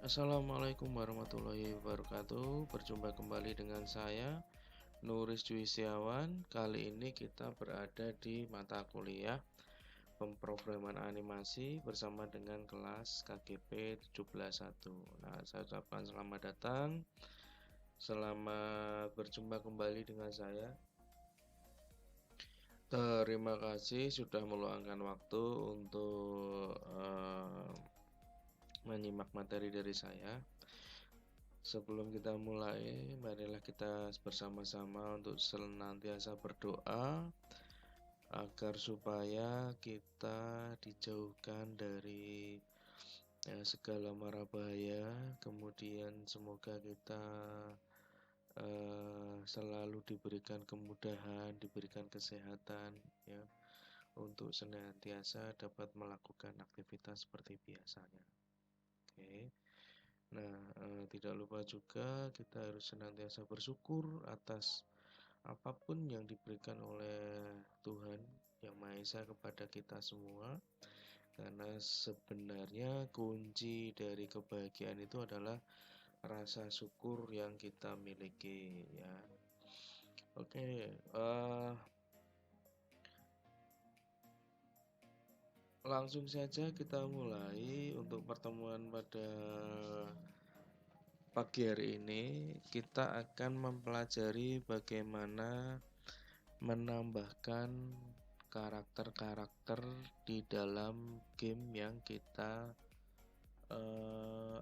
Assalamualaikum warahmatullahi wabarakatuh. Berjumpa kembali dengan saya, Nuris Dwi Setiawan. Kali ini kita berada di mata kuliah pemrograman animasi bersama dengan kelas KGP 171. Nah, saya ucapkan selamat datang. Selamat berjumpa kembali dengan saya. Terima kasih sudah meluangkan waktu untuk menyimak materi dari saya. Sebelum kita mulai, marilah kita bersama-sama untuk senantiasa berdoa agar supaya kita dijauhkan dari segala mara bahaya. Kemudian semoga kita selalu diberikan kemudahan, diberikan kesehatan, ya, untuk senantiasa dapat melakukan aktivitas seperti biasanya. Oke. Nah, tidak lupa juga kita harus senantiasa bersyukur atas apapun yang diberikan oleh Tuhan Yang Maha Esa kepada kita semua, karena sebenarnya kunci dari kebahagiaan itu adalah rasa syukur yang kita miliki, ya. Oke, langsung saja kita mulai untuk pertemuan pada pagi hari ini. Kita akan mempelajari bagaimana menambahkan karakter-karakter di dalam game yang kita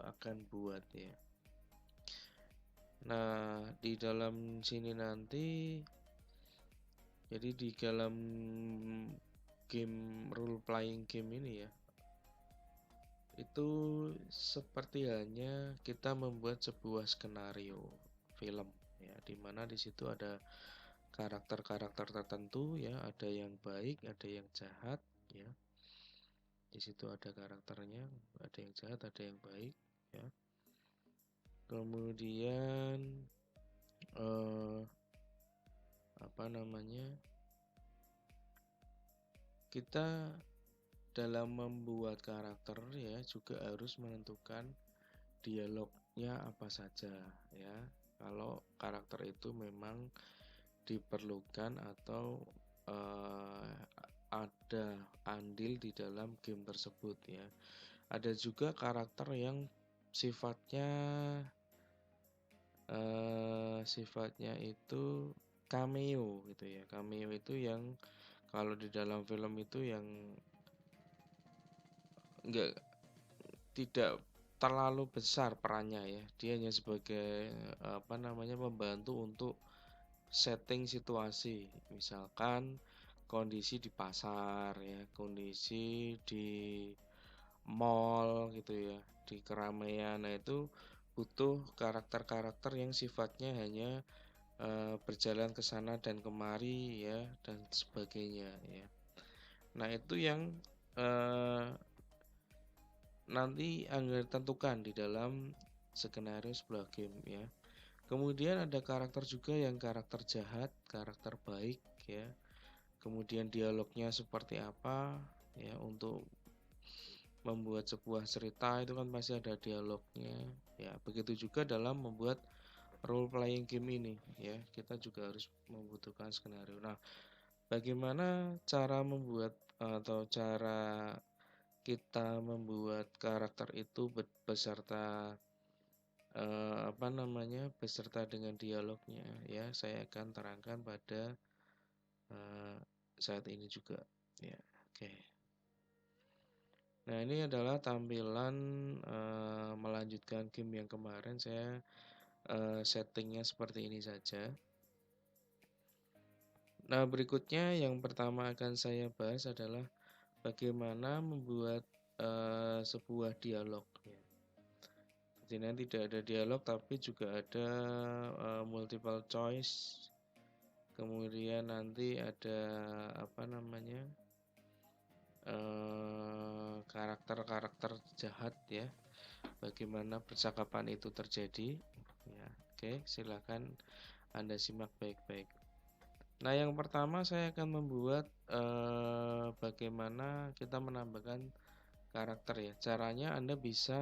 akan buat, ya. Nah, di dalam sini nanti, jadi di dalam game role playing game ini, ya, itu seperti halnya kita membuat sebuah skenario film, ya, dimana di situ ada karakter-karakter tertentu, ya, ada yang baik, ada yang jahat, ya. Di situ ada karakternya, ada yang jahat, ada yang baik, ya. Kemudian apa namanya? Kita dalam membuat karakter, ya, juga harus menentukan dialognya apa saja, ya. Kalau karakter itu memang diperlukan atau ada andil di dalam game tersebut, ya. Ada juga karakter yang sifatnya itu cameo gitu, ya. Cameo itu yang kalau di dalam film itu yang enggak tidak terlalu besar perannya, ya. Dia hanya sebagai pembantu untuk setting situasi. Misalkan kondisi di pasar, ya, kondisi di mall gitu, ya, di keramaian. Nah, itu butuh karakter-karakter yang sifatnya hanya berjalan ke sana dan kemari, ya, dan sebagainya, ya. Nah, itu yang nanti Anda tentukan di dalam skenario sebuah game, ya. Kemudian ada karakter juga yang karakter jahat, karakter baik, ya. Kemudian dialognya seperti apa, ya, untuk membuat sebuah cerita itu kan pasti ada dialognya, ya. Begitu juga dalam membuat role playing game ini, ya, kita juga harus membutuhkan skenario. Nah, bagaimana cara membuat atau cara kita membuat karakter itu beserta beserta dengan dialognya, ya, saya akan terangkan pada saat ini juga, ya. Oke. Nah, ini adalah tampilan melanjutkan game yang kemarin. Saya settingnya seperti ini saja. Nah, berikutnya yang pertama akan saya bahas adalah bagaimana membuat sebuah dialog, ya. Jadi nanti tidak ada dialog tapi juga ada multiple choice. Kemudian nanti ada karakter-karakter jahat, ya. Bagaimana percakapan itu terjadi, ya. Oke, silakan Anda simak baik-baik. Nah, yang pertama saya akan membuat bagaimana kita menambahkan karakter, ya. Caranya Anda bisa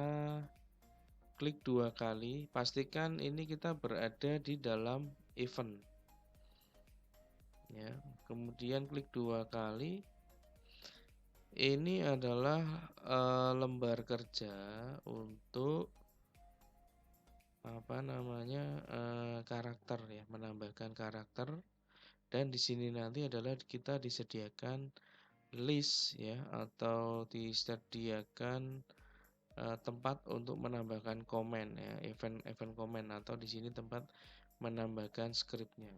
klik 2 kali, pastikan ini kita berada di dalam event. Ya, kemudian klik 2 kali. Ini adalah lembar kerja untuk apa namanya karakter ya, menambahkan karakter. Dan di sini nanti adalah kita disediakan list ya, atau disediakan tempat untuk menambahkan komen ya, event komen, atau di sini tempat menambahkan skripnya.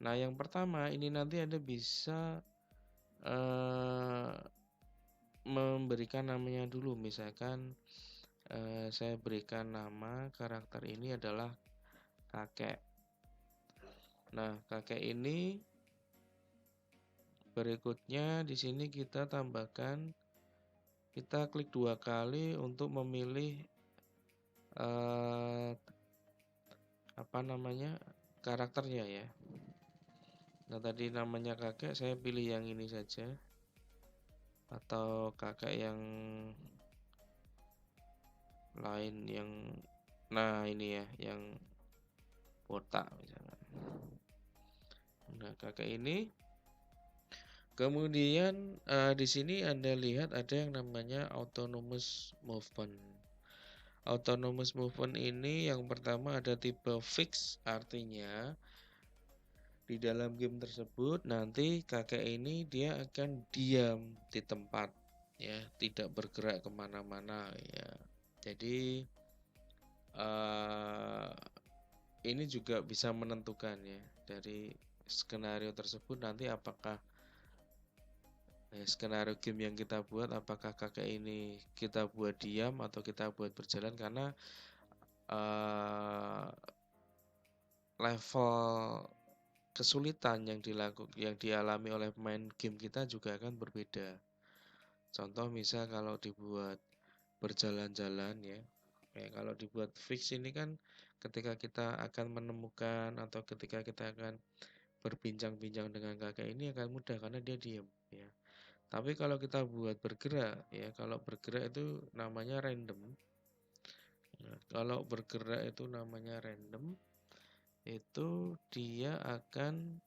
Nah, yang pertama ini nanti Anda bisa memberikan namanya dulu. Misalkan saya berikan nama karakter ini adalah kakek. Nah, kakek ini berikutnya di sini kita tambahkan, kita klik 2 kali untuk memilih apa namanya karakternya ya. Nah, tadi namanya kakek, saya pilih yang ini saja, atau kakek yang lain yang nah ini ya, yang botak misalnya. Nah, kakek ini. Kemudian di sini Anda lihat ada yang namanya autonomous movement. Autonomous movement ini yang pertama ada tipe fix, artinya di dalam game tersebut nanti kakek ini dia akan diam di tempat ya, tidak bergerak kemana-mana ya. Jadi ini juga bisa menentukan ya dari skenario tersebut nanti apakah skenario game yang kita buat, apakah kakek ini kita buat diam atau kita buat berjalan, karena level kesulitan yang dialami oleh pemain game kita juga akan berbeda. Contoh misal kalau dibuat berjalan-jalan ya, kalau dibuat fix ini kan ketika kita akan menemukan atau ketika kita akan berbincang-bincang dengan kakek ini akan mudah karena dia diam ya. Tapi kalau kita buat bergerak ya, kalau bergerak itu namanya random. Nah, kalau bergerak itu namanya random, itu dia akan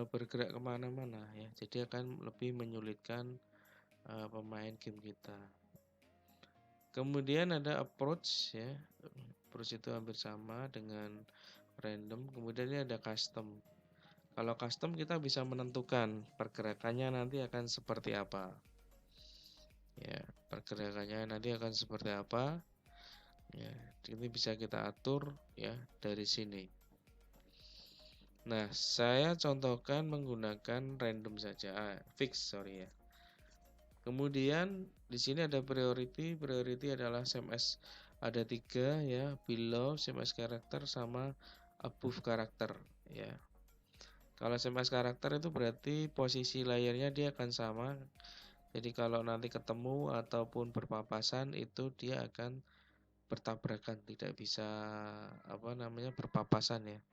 bergerak kemana-mana ya. Jadi akan lebih menyulitkan pemain game kita. Kemudian ada approach ya. Approach itu hampir sama dengan random. Kemudian ini ada custom. Kalau custom kita bisa menentukan pergerakannya nanti akan seperti apa. Ya, pergerakannya nanti akan seperti apa. Ya, ini bisa kita atur ya dari sini. Nah, saya contohkan menggunakan random saja, fix sorry ya. Kemudian di sini ada priority. Priority adalah same as, ada 3 ya, below, same as karakter, sama above karakter ya. Kalau same as karakter itu berarti posisi layarnya dia akan sama. Jadi kalau nanti ketemu ataupun berpapasan itu dia akan bertabrakan, tidak bisa berpapasan ya.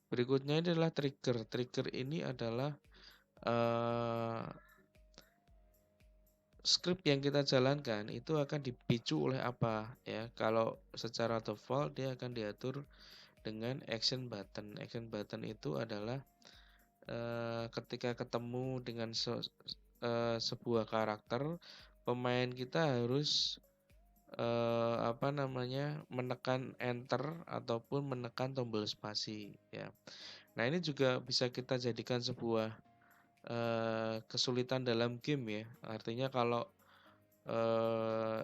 Berikutnya adalah trigger. Trigger ini adalah script yang kita jalankan itu akan dipicu oleh apa ya. Kalau secara default dia akan diatur dengan action button. Action button itu adalah ketika ketemu dengan sebuah karakter, pemain kita harus menekan enter ataupun menekan tombol spasi ya. Nah, ini juga bisa kita jadikan sebuah kesulitan dalam game ya. Artinya kalau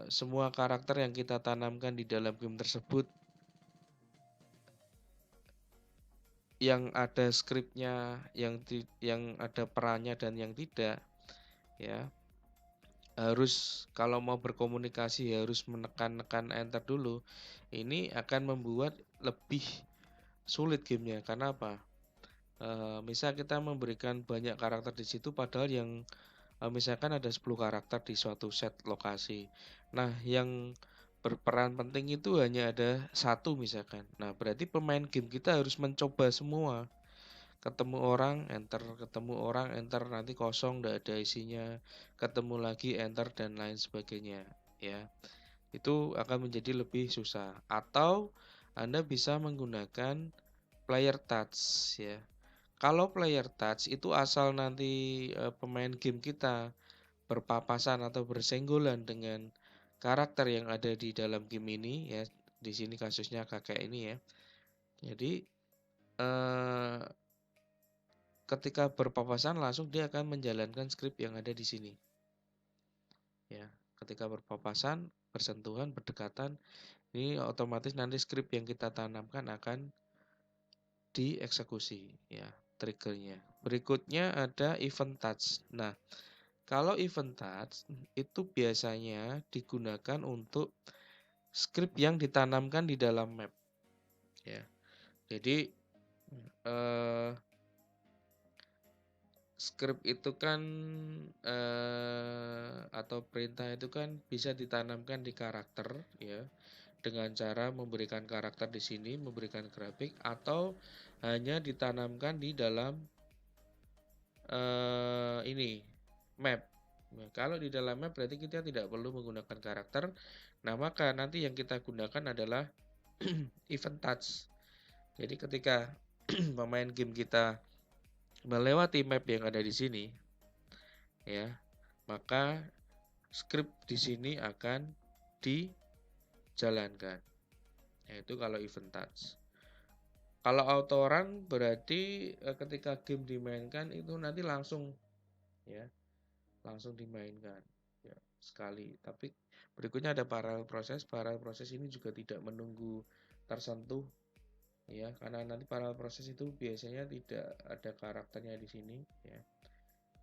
semua karakter yang kita tanamkan di dalam game tersebut yang ada skripnya, yang ada perannya dan yang tidak ya, harus kalau mau berkomunikasi harus menekan enter dulu. Ini akan membuat lebih sulit gamenya. Karena apa? Misal kita memberikan banyak karakter di situ padahal yang misalkan ada 10 karakter di suatu set lokasi. Nah, yang berperan penting itu hanya ada 1 misalkan. Nah, berarti pemain game kita harus mencoba semua. Ketemu orang, enter, ketemu orang, enter, nanti kosong, tidak ada isinya. Ketemu lagi, enter, dan lain sebagainya. Ya. Itu akan menjadi lebih susah. Atau Anda bisa menggunakan player touch ya. Kalau player touch itu asal nanti pemain game kita berpapasan atau bersenggolan dengan karakter yang ada di dalam game ini ya. Di sini kasusnya kakek ini ya. Jadi eh, ketika berpapasan langsung dia akan menjalankan script yang ada di sini. Ya, ketika berpapasan, bersentuhan, berdekatan, ini otomatis nanti script yang kita tanamkan akan dieksekusi ya triggernya. Berikutnya ada event touch. Nah, kalau event touch itu biasanya digunakan untuk script yang ditanamkan di dalam map ya. Jadi eh, script itu kan atau perintah itu kan bisa ditanamkan di karakter ya dengan cara memberikan karakter di sini, memberikan grafik atau hanya ditanamkan di dalam ini map. Nah, kalau di dalam map berarti kita tidak perlu menggunakan karakter. Nah, maka nanti yang kita gunakan adalah event touch. Jadi ketika pemain game kita melewati map yang ada di sini, ya, maka script di sini akan dijalankan. Yaitu kalau event touch. Kalau auto run berarti ketika game dimainkan itu nanti langsung ya, langsung dimainkan ya sekali. Tapi berikutnya ada parallel proses. Parallel proses ini juga tidak menunggu tersentuh ya, karena nanti parallel proses itu biasanya tidak ada karakternya di sini ya.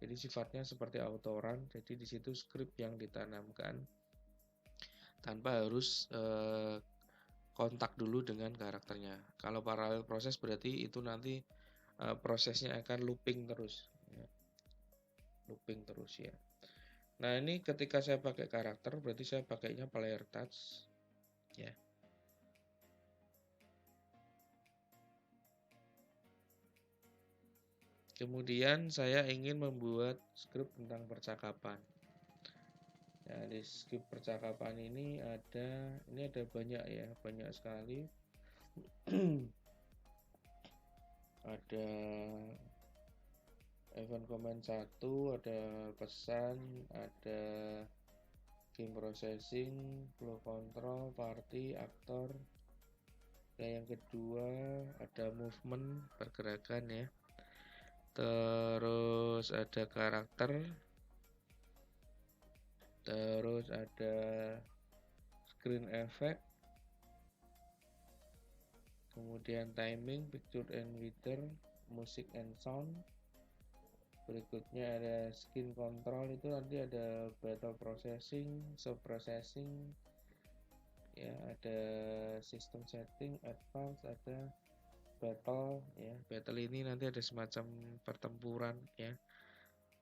Jadi sifatnya seperti auto run. Jadi di situ script yang ditanamkan tanpa harus kontak dulu dengan karakternya. Kalau parallel proses berarti itu nanti prosesnya akan looping terus ya. Looping terus ya. Nah, ini ketika saya pakai karakter berarti saya pakainya player touch ya. Kemudian saya ingin membuat script tentang percakapan. Nah, di script percakapan ini ada banyak ya, banyak sekali. Ada event command 1, ada pesan, ada game processing, flow control, party, aktor. Nah, yang kedua ada movement, pergerakan ya. Terus ada karakter. Terus ada screen effect. Kemudian timing, picture and wither, music and sound. Berikutnya ada skin control, itu nanti ada battle processing, sub processing, ya ada system setting, advance, ada battle ya. Battle ini nanti ada semacam pertempuran ya.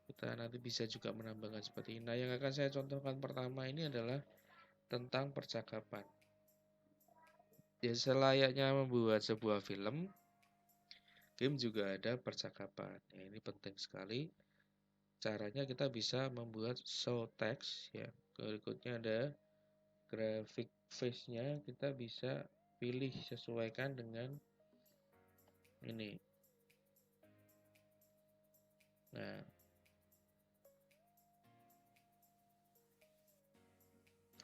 Kita nanti bisa juga menambahkan seperti ini. Nah, yang akan saya contohkan pertama ini adalah tentang percakapan. Ya, selayaknya membuat sebuah film, game juga ada percakapan. Ya, ini penting sekali. Caranya kita bisa membuat show text ya. Berikutnya ada graphic face-nya, kita bisa pilih sesuaikan dengan ini. Nah,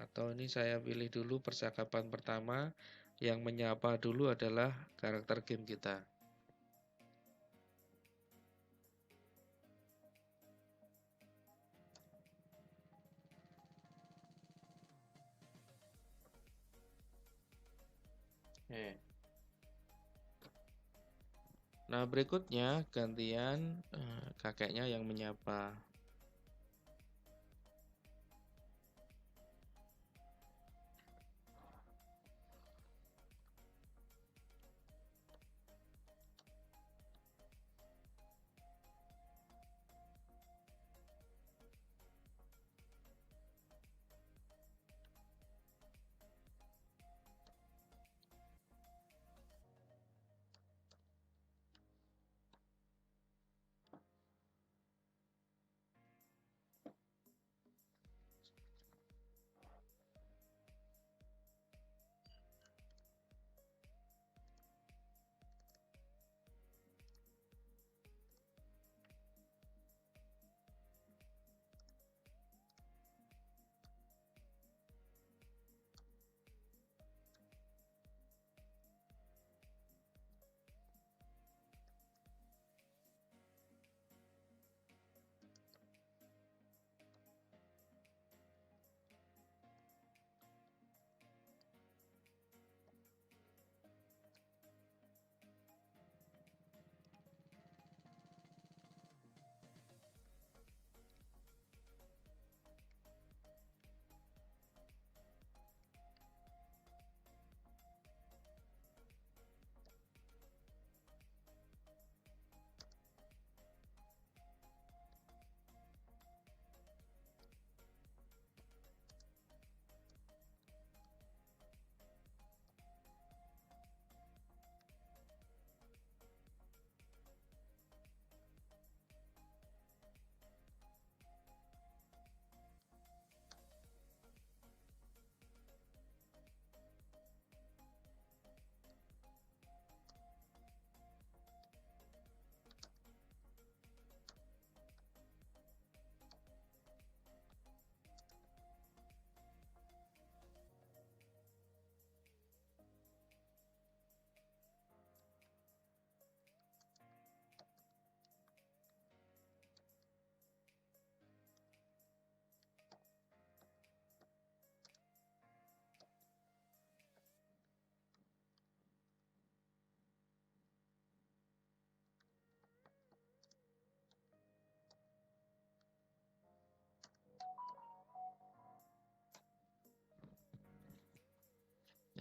atau ini saya pilih dulu percakapan pertama, yang menyapa dulu adalah karakter game kita. Nah, berikutnya gantian kakeknya yang menyapa.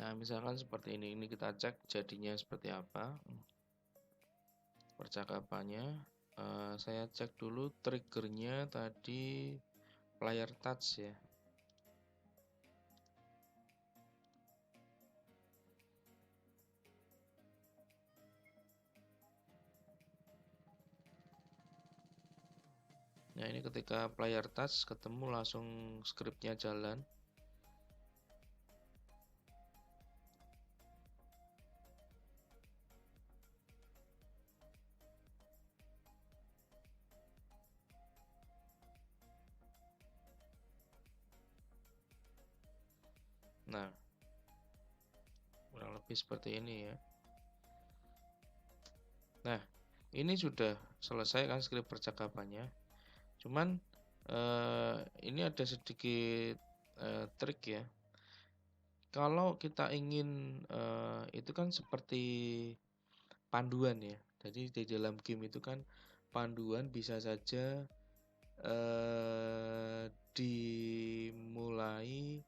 Nah, misalkan seperti ini kita cek jadinya seperti apa percakapannya. Saya cek dulu triggernya tadi player touch ya. Nah, ini ketika player touch ketemu langsung scriptnya jalan. Nah, kurang lebih seperti ini ya. Nah, ini sudah selesai kan skrip percakapannya. Cuman ini ada sedikit trik ya. Kalau kita ingin itu kan seperti panduan ya. Jadi di dalam game itu kan panduan bisa saja dimulai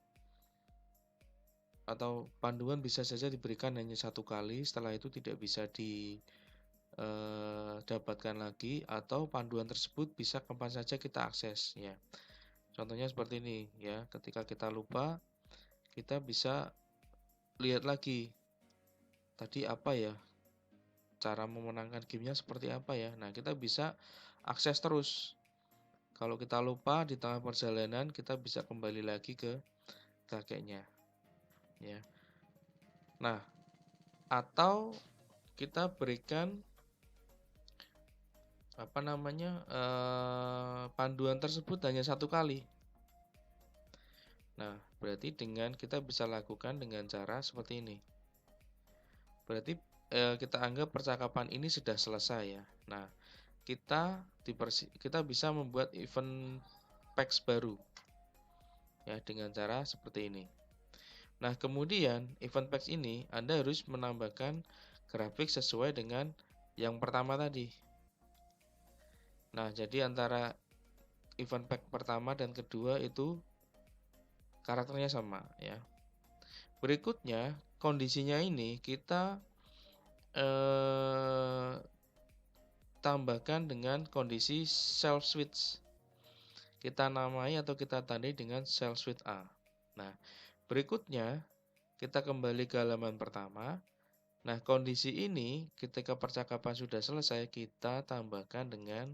atau panduan bisa saja diberikan hanya satu kali, setelah itu tidak bisa dapatkan lagi, atau panduan tersebut bisa kapan saja kita akses ya. Contohnya seperti ini ya, ketika kita lupa kita bisa lihat lagi tadi apa ya, cara memenangkan gamenya seperti apa ya. Nah, kita bisa akses terus. Kalau kita lupa di tengah perjalanan, kita bisa kembali lagi ke kakeknya ya. Nah, atau kita berikan panduan tersebut hanya satu kali. Nah, berarti dengan kita bisa lakukan dengan cara seperti ini. Berarti kita anggap percakapan ini sudah selesai ya. Nah, kita bisa membuat event packs baru ya dengan cara seperti ini. Nah, kemudian event packs ini Anda harus menambahkan grafik sesuai dengan yang pertama tadi. Nah, jadi antara event pack pertama dan kedua itu karakternya sama ya. Berikutnya, kondisinya ini kita tambahkan dengan kondisi self switch. Kita namai atau kita tandai dengan self switch A. Nah, berikutnya kita kembali ke halaman pertama. Nah, kondisi ini ketika percakapan sudah selesai, kita tambahkan dengan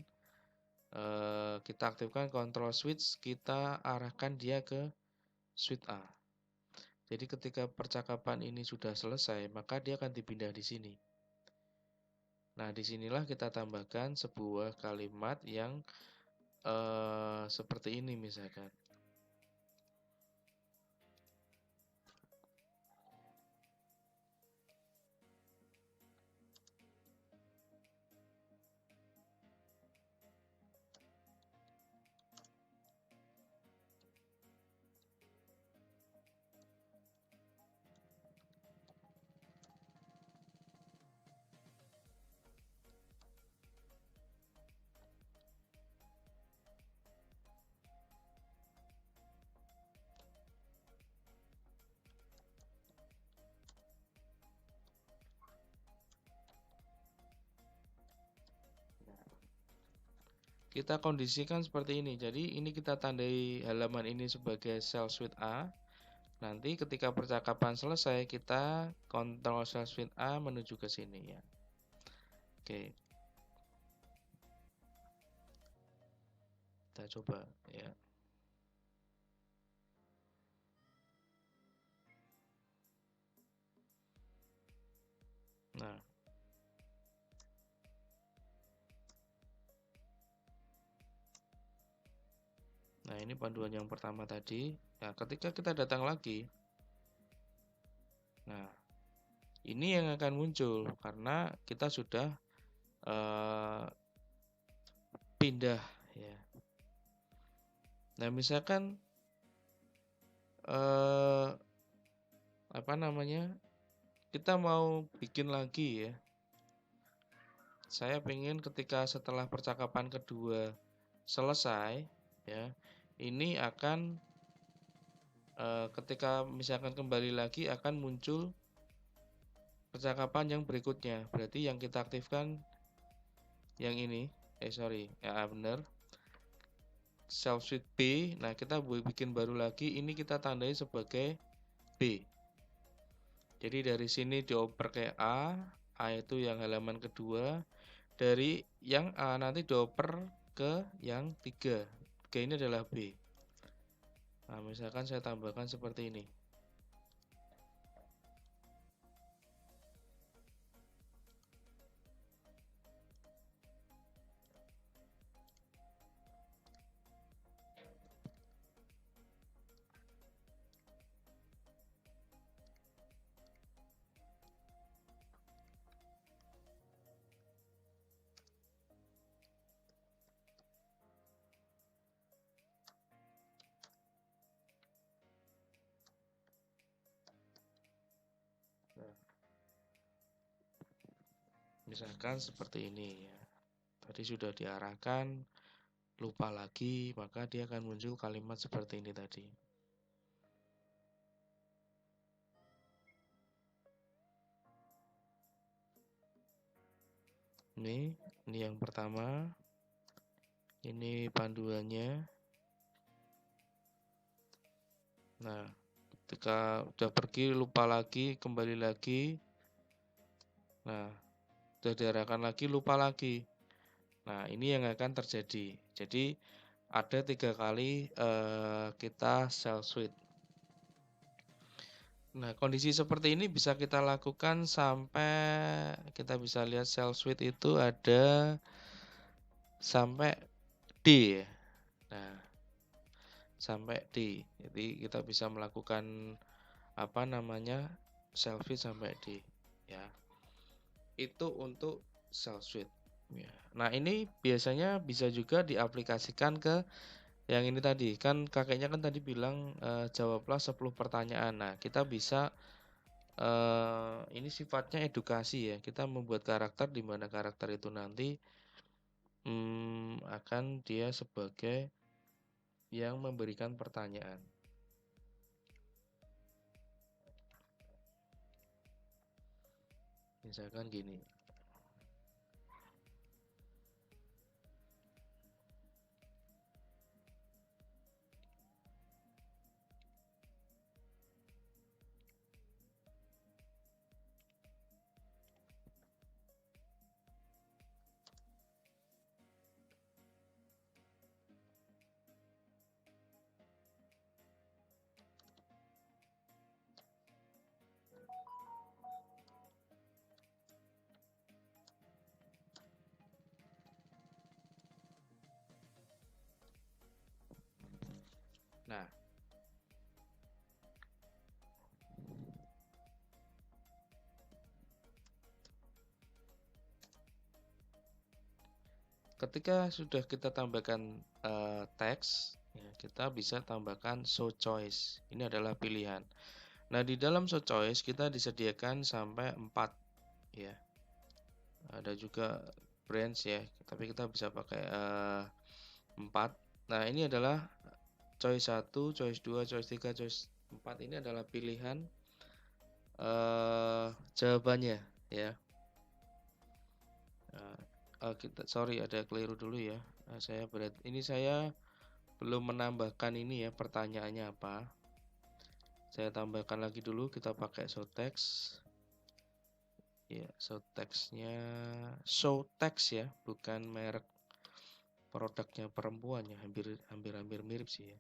kita aktifkan control switch, kita arahkan dia ke switch A. Jadi ketika percakapan ini sudah selesai, maka dia akan dipindah di sini. Nah, disinilah kita tambahkan sebuah kalimat yang seperti ini misalkan. Kita kondisikan seperti ini. Jadi ini kita tandai halaman ini sebagai cell switch A. Nanti ketika percakapan selesai, kita kontrol cell switch A menuju ke sini ya. Oke. Kita coba ya. Nah, ini panduan yang pertama tadi. Nah, ketika kita datang lagi, nah ini yang akan muncul karena kita sudah pindah ya. Nah, misalkan kita mau bikin lagi ya. Saya pengen ketika setelah percakapan kedua selesai ya, ini akan ketika misalkan kembali lagi akan muncul percakapan yang berikutnya. Berarti yang kita aktifkan yang ini. Sorry, ya benar. Self suite B. Nah, kita bikin baru lagi. Ini kita tandai sebagai B. Jadi dari sini dioper ke A. A itu yang halaman kedua. Dari yang A nanti dioper ke yang 3. 3 ini adalah B. Nah, misalkan saya tambahkan seperti ini. Nah, misalkan seperti ini ya. Tadi sudah diarahkan, lupa lagi, maka dia akan muncul kalimat seperti ini tadi. Ini yang pertama. Ini panduannya. Nah, ketika udah pergi, lupa lagi, kembali lagi. Nah, sudah diarahkan lagi, lupa lagi. Nah, ini yang akan terjadi. Jadi, ada 3 kali kita self suite. Nah, kondisi seperti ini bisa kita lakukan sampai kita bisa lihat self suite itu ada sampai D ya. Nah, sampai D. Jadi kita bisa melakukan apa namanya self suite sampai D ya. Itu untuk self suite ya. Nah, ini biasanya bisa juga diaplikasikan ke yang ini tadi. Kan kakeknya kan tadi bilang jawablah 10 pertanyaan. Nah, kita bisa ini sifatnya edukasi ya. Kita membuat karakter di mana karakter itu nanti akan dia sebagai yang memberikan pertanyaan. Misalkan gini. Nah, ketika sudah kita tambahkan teks, ya, kita bisa tambahkan show choice. Ini adalah pilihan. Nah, di dalam show choice kita disediakan sampai 4 ya. Ada juga branch ya, tapi kita bisa pakai 4. Nah, ini adalah choice 1, choice 2, choice 3, choice 4 ini adalah pilihan jawabannya ya. Sorry ada keliru dulu ya. Ini saya belum menambahkan ini ya pertanyaannya apa. Saya tambahkan lagi dulu, kita pakai show text. Ya, show textnya show text ya, bukan merek produknya perempuan ya, hampir mirip sih ya.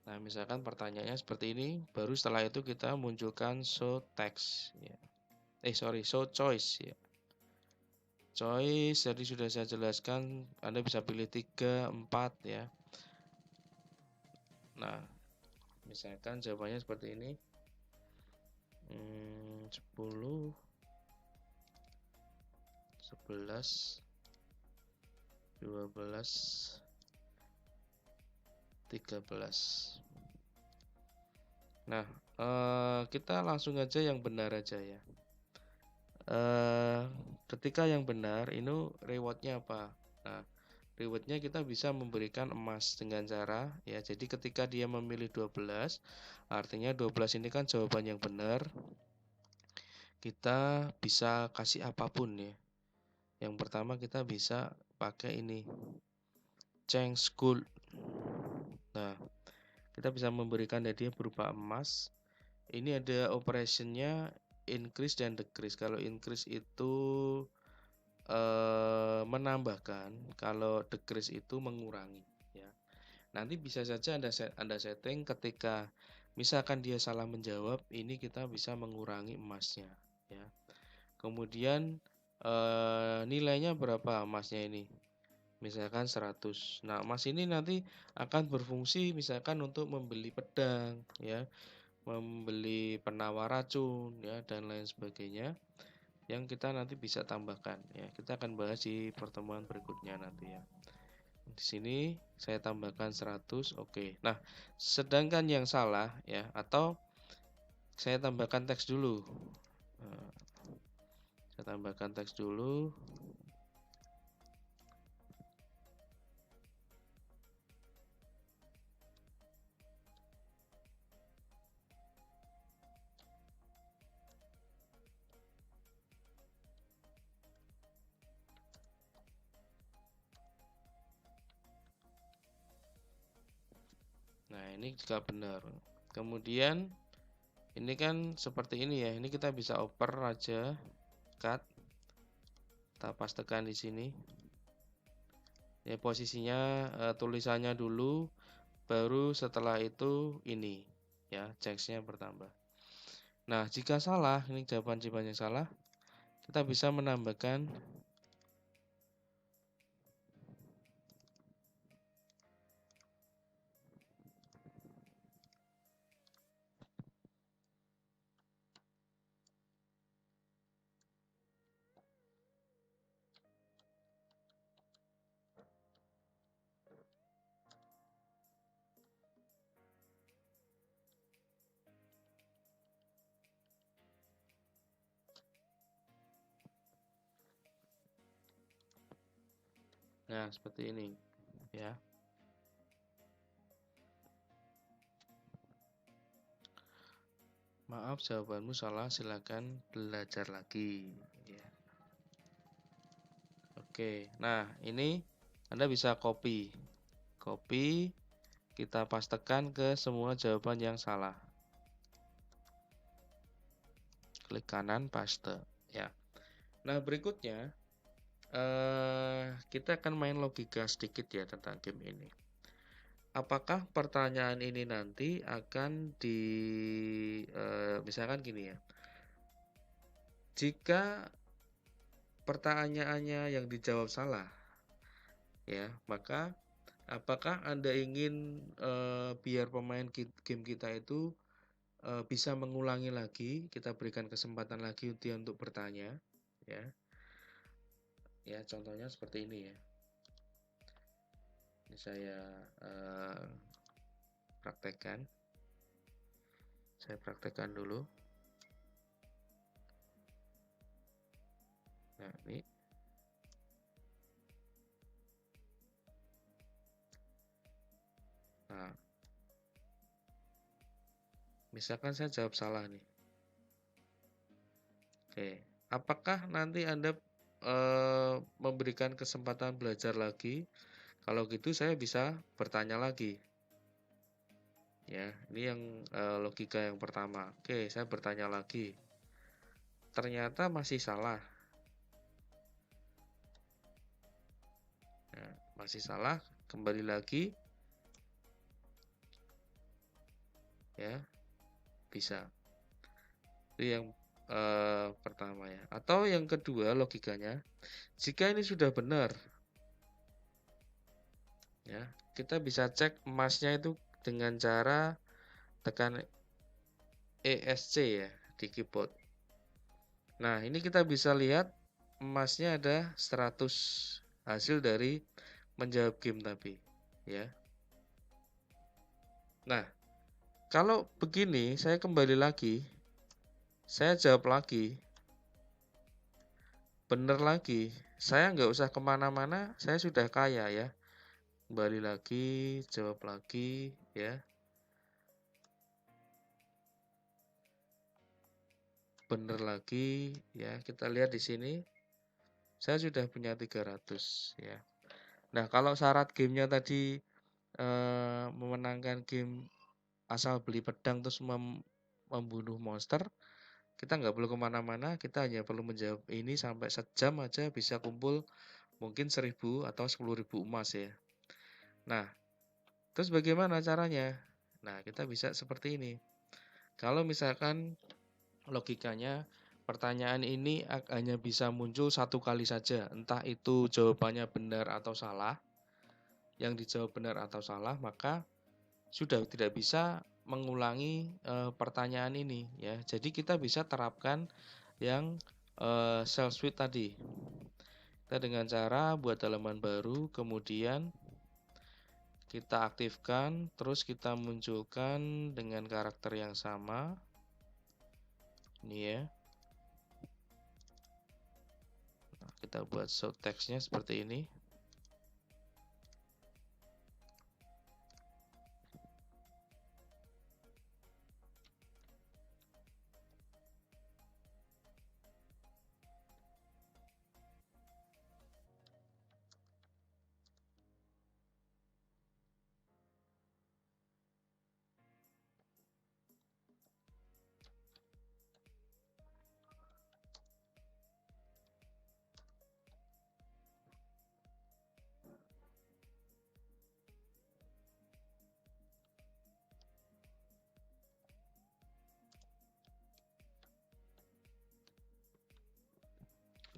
Nah, misalkan pertanyaannya seperti ini, baru setelah itu kita munculkan show text ya. Show choice ya. Choice tadi sudah saya jelaskan, Anda bisa pilih 3, 4 ya. Nah, misalkan jawabannya seperti ini. 10, 11, 12, 13. Nah, kita langsung aja yang benar aja ya. Ketika yang benar, ini rewardnya apa? Nah, rewardnya kita bisa memberikan emas dengan cara ya. Jadi ketika dia memilih 12, artinya 12 ini kan jawaban yang benar. Kita bisa kasih apapun ya. Yang pertama kita bisa pakai ini, change gold. Nah, kita bisa memberikan hadiah berupa emas. Ini ada operationnya increase dan decrease. Kalau increase itu menambahkan, kalau decrease itu mengurangi ya. Nanti bisa saja Anda setting ketika misalkan dia salah menjawab, ini kita bisa mengurangi emasnya ya. Kemudian nilainya berapa emasnya ini? Misalkan 100. Nah, emas ini nanti akan berfungsi misalkan untuk membeli pedang ya, membeli penawar racun ya, dan lain sebagainya yang kita nanti bisa tambahkan ya. Kita akan bahas di pertemuan berikutnya nanti ya. Di sini saya tambahkan 100. Oke. Nah, sedangkan yang salah ya, atau saya tambahkan teks dulu. Saya tambahkan teks dulu. Nah, ini juga benar. Kemudian ini kan seperti ini ya. Ini kita bisa oper aja, cut. Kita pastekan di sini. Ya, posisinya tulisannya dulu, baru setelah itu ini ya, teksnya bertambah. Nah, jika salah, ini jawaban-jawaban yang salah, kita bisa menambahkan nah seperti ini ya. Maaf jawabanmu salah, silakan belajar lagi ya. Oke, nah ini Anda bisa copy, kita pastekan ke semua jawaban yang salah. Klik kanan paste ya. Nah, berikutnya kita akan main logika sedikit ya tentang game ini. Apakah pertanyaan ini nanti akan misalkan gini ya. Jika pertanyaannya yang dijawab salah ya, maka apakah Anda ingin biar pemain game kita itu bisa mengulangi lagi, kita berikan kesempatan lagi dia untuk bertanya ya. Ya, contohnya seperti ini ya. Ini saya praktekkan. Saya praktekkan dulu. Nah, ini. Nah, misalkan saya jawab salah nih. Oke, apakah nanti Anda memberikan kesempatan belajar lagi? Kalau gitu saya bisa bertanya lagi. Ya, ini yang logika yang pertama. Oke, saya bertanya lagi. Ternyata masih salah. Nah, masih salah, kembali lagi. Ya, bisa. Itu yang pertama ya. Atau yang kedua logikanya, jika ini sudah benar, ya, kita bisa cek emasnya itu dengan cara tekan ESC ya. di keyboard. Nah, ini kita bisa lihat emasnya ada 100 hasil dari menjawab game tadi, ya. Nah, kalau begini saya kembali lagi, saya jawab lagi, bener lagi, saya nggak usah kemana-mana, saya sudah kaya ya. Kembali lagi, jawab lagi, ya. Bener lagi, ya. Kita lihat di sini, saya sudah punya 300, ya. Nah, kalau syarat gamenya tadi memenangkan game asal beli pedang terus membunuh monster, kita nggak perlu kemana-mana, kita hanya perlu menjawab ini sampai sejam aja bisa kumpul mungkin 1000 atau 10.000 emas ya. Nah, terus bagaimana caranya? Nah, kita bisa seperti ini. Kalau misalkan logikanya pertanyaan ini hanya bisa muncul satu kali saja, entah itu jawabannya benar atau salah, yang dijawab benar atau salah, maka sudah tidak bisa mengulangi pertanyaan ini ya. Jadi kita bisa terapkan yang self suite tadi. Kita dengan cara buat halaman baru, kemudian kita aktifkan, terus kita munculkan dengan karakter yang sama. Ini ya. Nah, kita buat show text-nya seperti ini.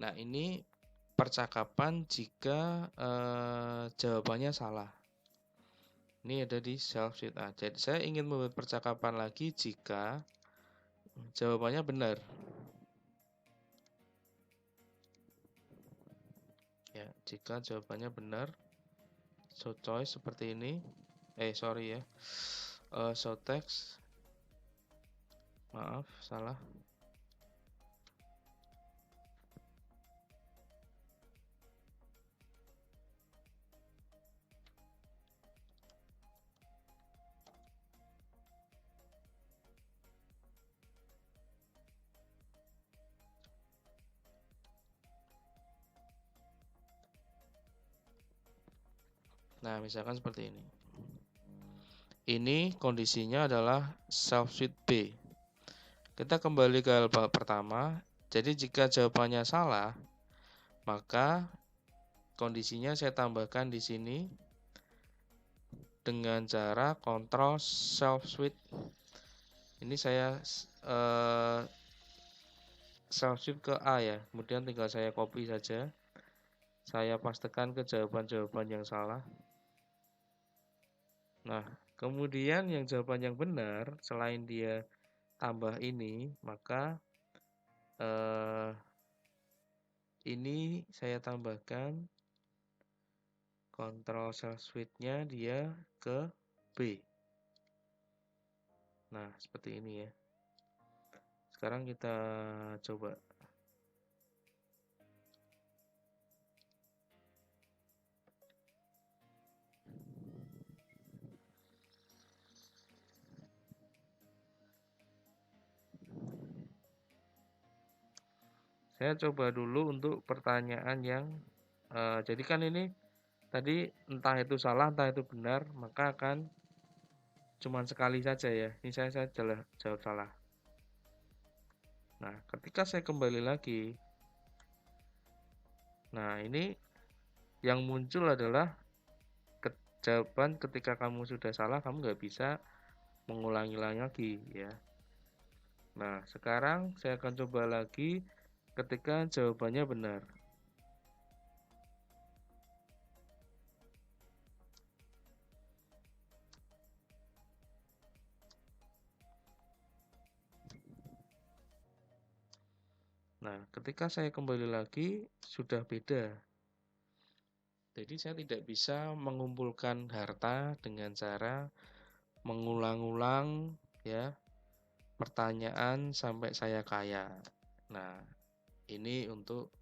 Nah, ini percakapan jika jawabannya salah. Ini ada di self sheet A. Jadi saya ingin membuat percakapan lagi jika jawabannya benar. Ya, jika jawabannya benar, show choice seperti ini. Sorry ya. Show text. Maaf, salah. Nah, misalkan seperti ini. Ini kondisinya adalah self suite B. Kita kembali ke halaman pertama. Jadi jika jawabannya salah, maka kondisinya saya tambahkan di sini dengan cara kontrol self suite. Ini saya self suite ke A ya. Kemudian tinggal saya copy saja. Saya pastekan ke jawaban-jawaban yang salah. Nah, kemudian yang jawaban yang benar, selain dia tambah ini, maka ini saya tambahkan kontrol self suite-nya dia ke B. Nah, seperti ini ya. Sekarang kita coba. Saya coba dulu untuk pertanyaan yang jadi kan ini tadi entah itu salah entah itu benar, maka akan cuma sekali saja ya. Ini saya jawab salah. Nah, ketika saya kembali lagi, nah ini yang muncul adalah jawaban ketika kamu sudah salah, kamu nggak bisa mengulangi lagi ya. Nah, sekarang saya akan coba lagi ketika jawabannya benar. Nah, ketika saya kembali lagi sudah beda. Jadi saya tidak bisa mengumpulkan harta dengan cara mengulang-ulang ya pertanyaan sampai saya kaya. Nah, ini untuk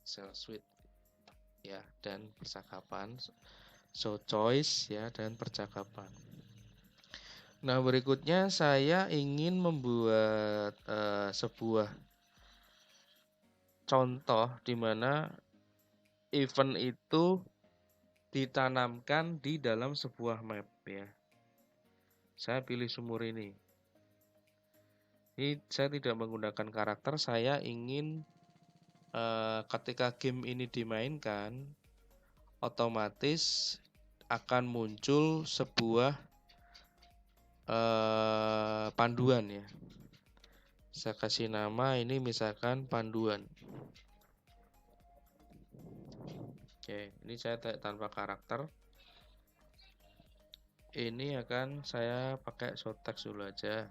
sales suite ya dan percakapan. So choice ya dan percakapan. Nah, berikutnya saya ingin membuat sebuah contoh di mana event itu ditanamkan di dalam sebuah map ya. Saya pilih sumur ini. Ini saya tidak menggunakan karakter, saya ingin ketika game ini dimainkan otomatis akan muncul sebuah panduan ya. Saya kasih nama ini misalkan panduan. Oke, ini saya tanpa karakter. Ini akan saya pakai show text dulu aja.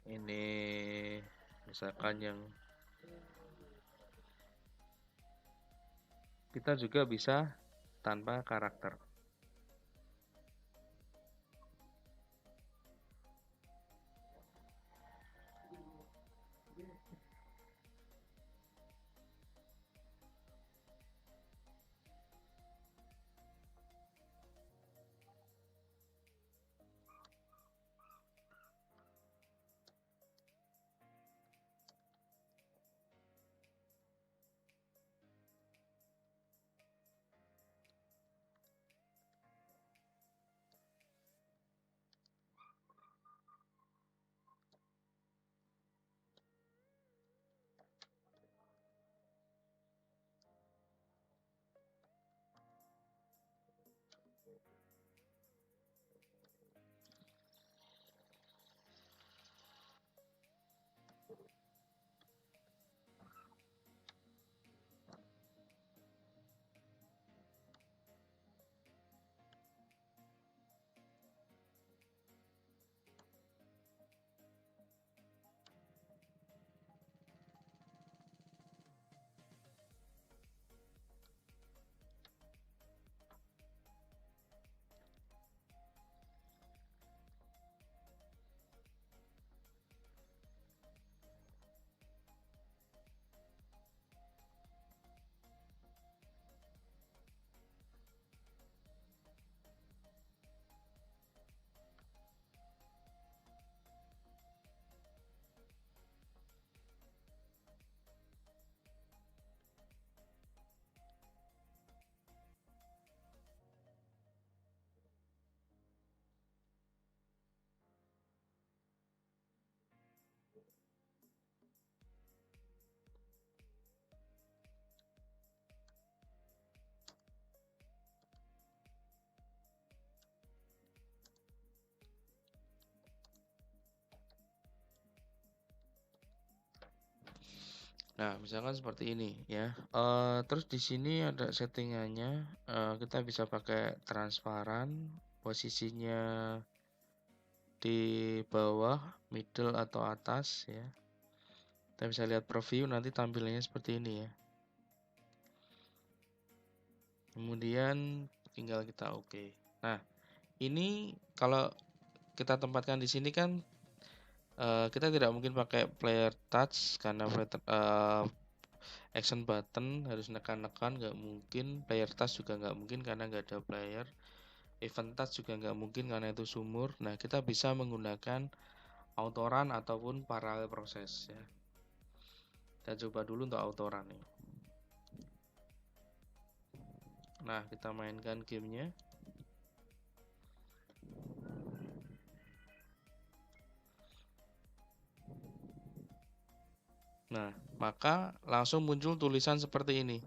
Ini misalkan yang kita juga bisa tanpa karakter. Nah, misalkan seperti ini ya. Terus di sini ada settingannya. Kita bisa pakai transparan, posisinya di bawah, middle atau atas ya. Kita bisa lihat preview nanti tampilannya seperti ini ya. Kemudian tinggal kita oke. Nah, ini kalau kita tempatkan di sini kan kita tidak mungkin pakai player touch karena action button harus nekan-nekan, nggak mungkin. Player touch juga nggak mungkin karena nggak ada player. Event touch juga nggak mungkin karena itu sumur. Nah, kita bisa menggunakan auto run ataupun parallel proses ya. Kita coba dulu untuk auto run nih. Nah, kita mainkan gamenya. Nah, maka langsung muncul tulisan seperti ini.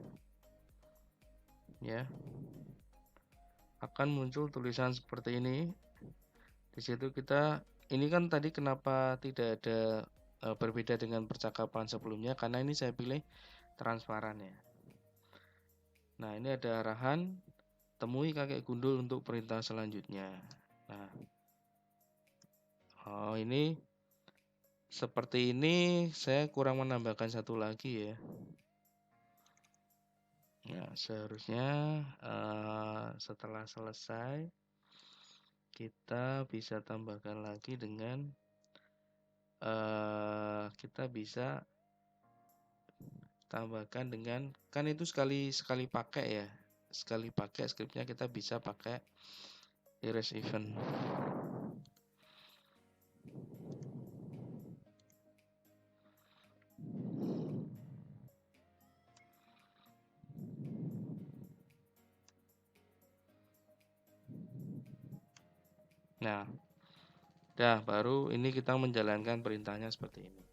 Ya. Akan muncul tulisan seperti ini. Di situ ini kan tadi kenapa tidak ada berbeda dengan percakapan sebelumnya, karena ini saya pilih transparan ya. Nah, ini ada arahan temui kakek gundul untuk perintah selanjutnya. Nah, ini Seperti ini, saya kurang menambahkan satu lagi ya. Ya, seharusnya setelah selesai kita bisa tambahkan lagi dengan kita bisa tambahkan dengan, kan itu sekali pakai ya, sekali pakai scriptnya kita bisa pakai erase event. Nah, baru ini kita menjalankan perintahnya seperti ini.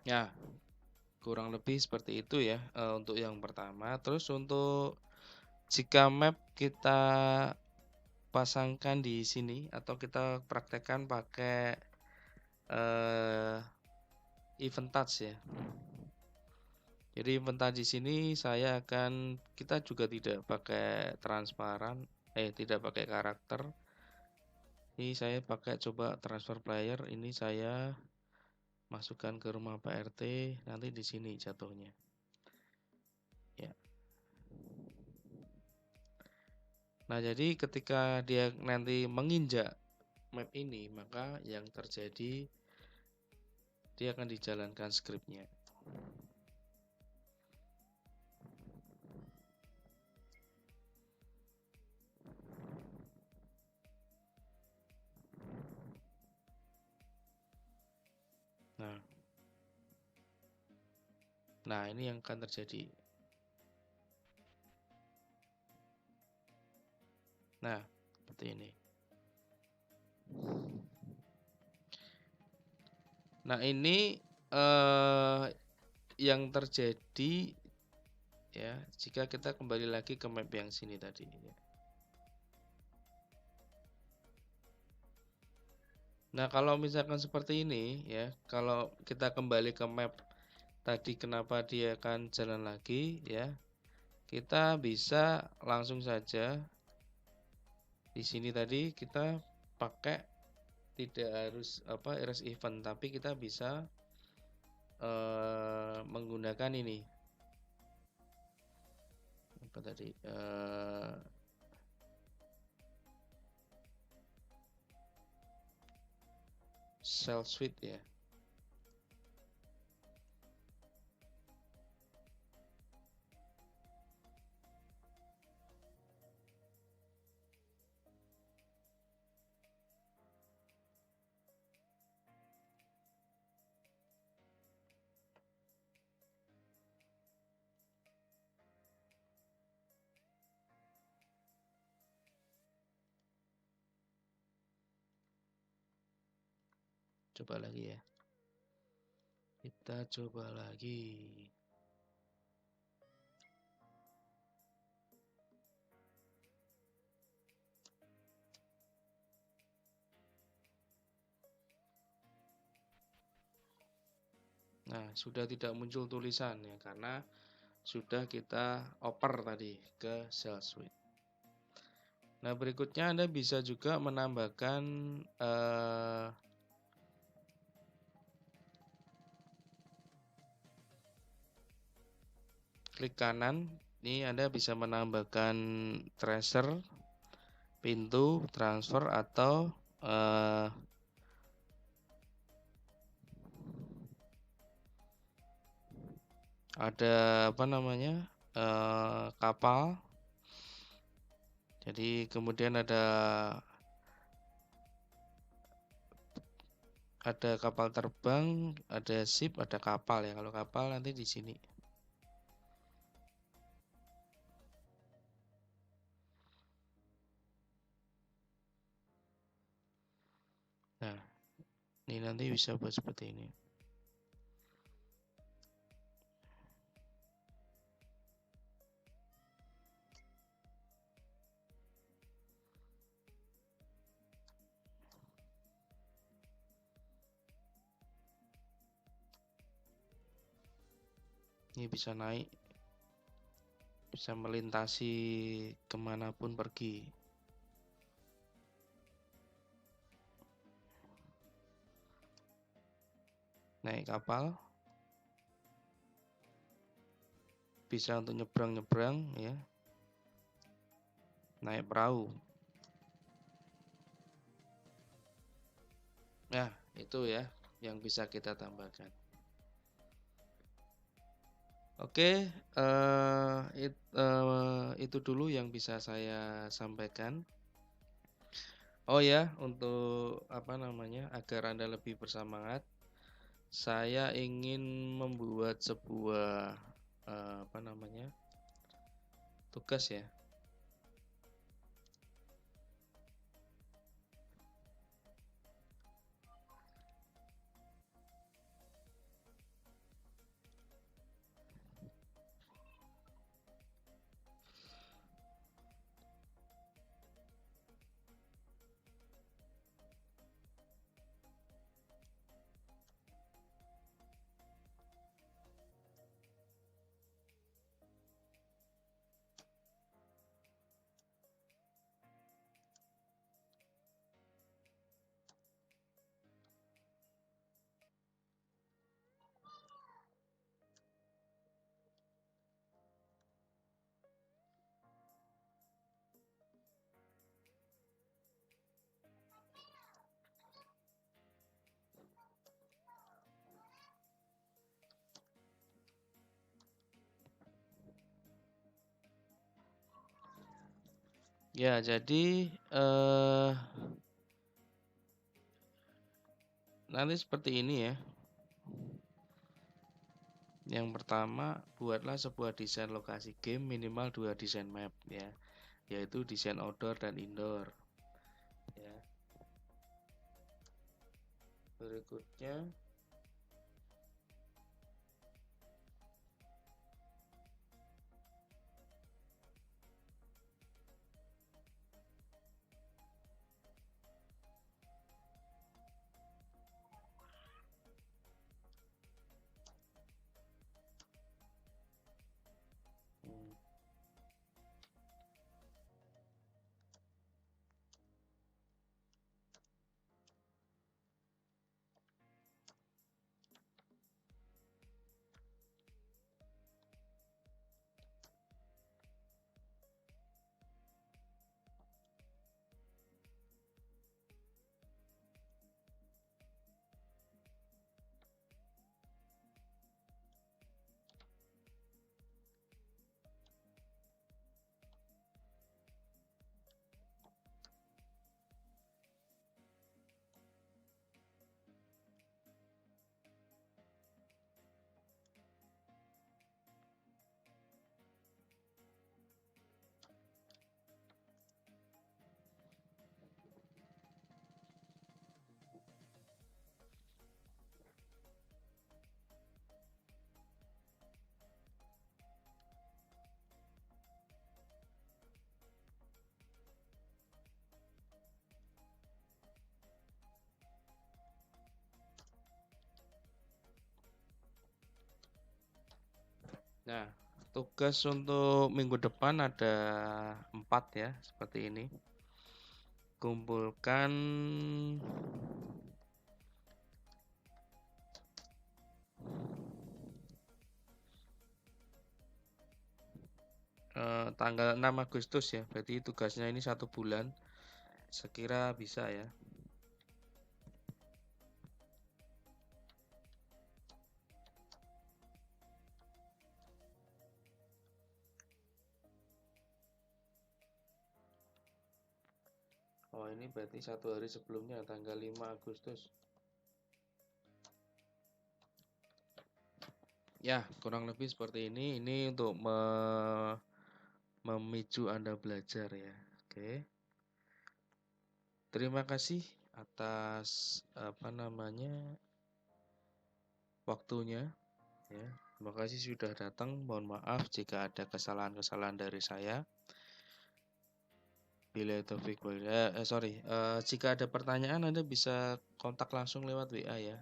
Ya, kurang lebih seperti itu ya untuk yang pertama. Terus untuk jika map kita pasangkan di sini atau kita praktekkan pakai event touch ya. Jadi event touch di sini kita juga tidak pakai transparan, tidak pakai karakter. Ini saya pakai coba transfer player. Ini saya masukkan ke rumah Pak RT, nanti di sini jatuhnya. Ya. Nah, jadi ketika dia nanti menginjak map ini, maka yang terjadi dia akan dijalankan scriptnya. Nah, ini yang akan terjadi. Nah, seperti ini. Nah, ini yang terjadi ya jika kita kembali lagi ke map yang sini tadi ya. Nah, kalau misalkan seperti ini ya, kalau kita kembali ke map tadi kenapa dia akan jalan lagi ya, kita bisa langsung saja di sini tadi kita pakai tidak harus erase event, tapi kita bisa menggunakan ini apa tadi cell suite ya. Coba lagi ya. Kita coba lagi. Nah, sudah tidak muncul tulisan ya karena sudah kita oper tadi ke cell suite. Nah, berikutnya Anda bisa juga menambahkan klik kanan. Ini Anda bisa menambahkan tracer, pintu, transfer atau ada apa namanya kapal. Jadi kemudian ada kapal terbang, ada ship, ada kapal ya. Kalau kapal nanti di sini. Nah, ini nanti bisa buat seperti ini. Ini bisa naik. bisa melintasi kemanapun pergi. Naik kapal, bisa untuk nyebrang-nyebrang ya. Naik perahu. Nah, itu ya yang bisa kita tambahkan. Oke, itu dulu yang bisa saya sampaikan. Oh ya, untuk agar Anda lebih bersemangat, saya ingin membuat sebuah tugas ya. Ya, jadi nanti seperti ini ya. Yang pertama, buatlah sebuah desain lokasi game minimal 2 desain map ya, yaitu desain outdoor dan indoor. Ya. Berikutnya Nah, tugas untuk minggu depan ada 4 ya, seperti ini. Kumpulkan tanggal 6 Agustus ya, berarti tugasnya ini 1 bulan. Sekira bisa ya. Oh, ini berarti 1 hari sebelumnya, tanggal 5 Agustus. Ya, kurang lebih seperti ini. Ini untuk memicu Anda belajar ya. Oke. Terima kasih atas waktunya ya. Terima kasih sudah datang. Mohon maaf jika ada kesalahan-kesalahan dari saya. Jika ada pertanyaan Anda bisa kontak langsung lewat WA ya.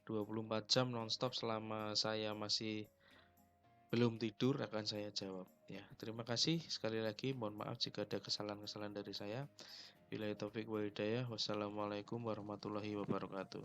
24 jam nonstop selama saya masih belum tidur akan saya jawab ya. Terima kasih sekali lagi, mohon maaf jika ada kesalahan-kesalahan dari saya. Billahi taufik wa hidayah. Wassalamualaikum warahmatullahi wabarakatuh.